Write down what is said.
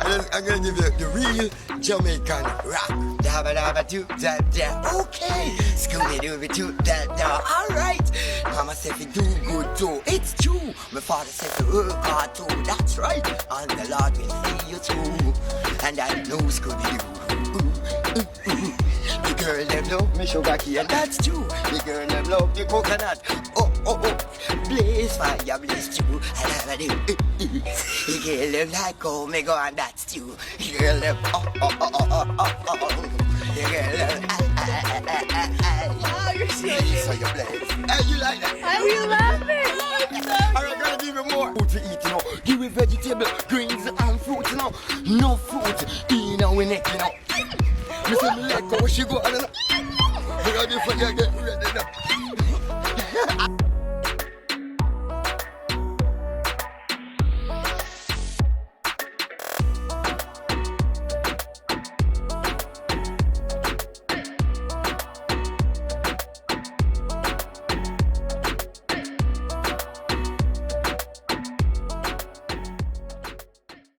I'm gonna give you the real Jamaican rock. Dabba dabba do da da. Okay, Scooby Dooby do da da. Alright, Mama said we do good too. It's true. My father said to work hard too. That's right. And the Lord will see you through. And I know Scooby Doo. The girl them love me sugar cane. That's true. The girl them love the coconut. Oh oh oh. Blaze fire, blaze true. I never do. The girl them like oh me go and that's true. The girl them oh oh oh oh oh oh. The girl them oh you're so you blaze. Hey, you like that? Are you laughing? I'm gonna give you more food to eat, you know. Give me vegetable, greens and fruit, you know. No fruit, in our neck, you know. You see me like how she go, I don't know. You got different, yeah.